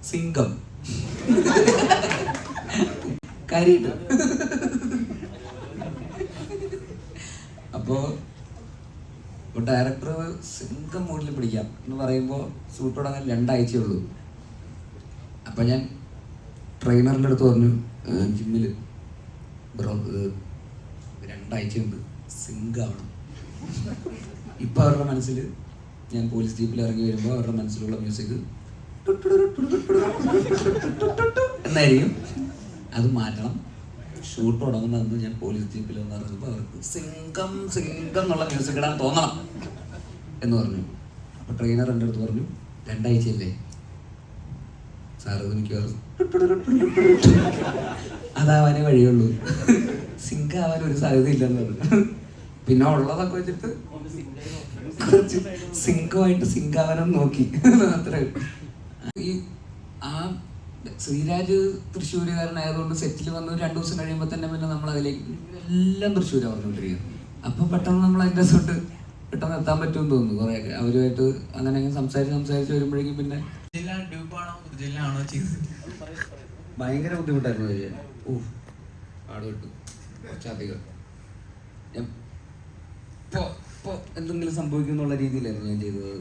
സിംഗം കാര്യമായിട്ട്. അപ്പോൾ ഡയറക്ടർ സിംഗം മൂഡിൽ പിടിക്കാം എന്ന് പറയുമ്പോൾ ഷൂട്ട് തുടങ്ങാൻ 2 ആഴ്ചയുള്ളൂ. അപ്പം ഞാൻ ട്രെയിനറിൻ്റെ അടുത്ത് പറഞ്ഞു, ജിമ്മിൽ ബ്രോ 2 ആഴ്ചയുണ്ട്, സിംഗാവണം. ഇപ്പം അവരുടെ മനസ്സിൽ ഞാൻ പോലീസ് ജീപ്പിൽ ഇറങ്ങി വരുമ്പോൾ അവരുടെ മനസ്സിലുള്ള മ്യൂസിക് എന്നായിരിക്കും. അത് മാറ്റണം. ഷൂട്ട് തുടങ്ങുന്നതെന്ന് ഞാൻ പോലീസ് ജീപ്പിൽ എന്ന് പറഞ്ഞപ്പോൾ അവർക്ക് സിംഗം സിംഗം എന്നുള്ള മ്യൂസിക് ഇടാൻ തോന്നണം എന്ന് പറഞ്ഞു. അപ്പോൾ ട്രെയിനർ എൻ്റെ അടുത്ത് പറഞ്ഞു, 2 ആഴ്ചയല്ലേ സാറ്, എനിക്ക് അതാവാനേ വഴിയുള്ളൂ, സിങ്ക് ആവാൻ ഒരു സാധ്യത ഇല്ലെന്ന് പറഞ്ഞു. പിന്നെ ഉള്ളതൊക്കെ വെച്ചിട്ട് കുറച്ച് സിങ്കുമായിട്ട് സിങ്ക് ആവാനും നോക്കി. അത്ര ഈ ആ ശ്രീരാജ് തൃശ്ശൂരുകാരനായതുകൊണ്ട് സെറ്റിൽ വന്ന് 2 ദിവസം കഴിയുമ്പോൾ തന്നെ പിന്നെ നമ്മൾ അതിലേക്ക് എല്ലാം തൃശ്ശൂരാണ് പറഞ്ഞുകൊണ്ടിരിക്കുന്നത്. അപ്പോൾ പെട്ടെന്ന് നമ്മൾ അതിൻ്റെ തൊട്ട് പെട്ടെന്ന് എത്താൻ പറ്റുമെന്ന് തോന്നുന്നു. കുറേ അവരുമായിട്ട് അങ്ങനെ സംസാരിച്ച് വരുമ്പോഴേക്കും പിന്നെ ഭയങ്കര ബുദ്ധിമുട്ടായിരുന്നു. പാടുപെട്ടു കുറച്ചധികം. ഇപ്പോൾ എന്തെങ്കിലും സംഭവിക്കും എന്നുള്ള രീതിയിലായിരുന്നു ഞാൻ ചെയ്തത്.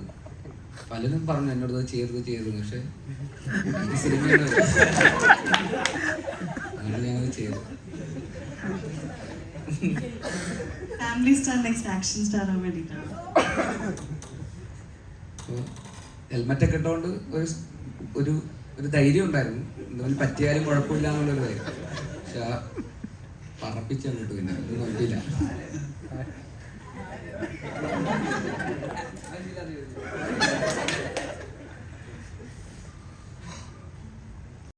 പലരും പറഞ്ഞു എന്നോട് ചെയ്തു, പക്ഷെ സിനിമയാണ് അങ്ങനെ ഞങ്ങൾ ചെയ്തു. ഹെൽമെറ്റൊക്കെ ഇട്ടുകൊണ്ട് ഒരു ധൈര്യം ഉണ്ടായിരുന്നു, എന്തെങ്കിലും പറ്റിയാലും കുഴപ്പമില്ല എന്നുള്ളൊരു ധൈര്യം. പക്ഷെ പറപ്പിച്ചങ്ങോട്ട് പിന്നെ അത് നോക്കിയില്ല.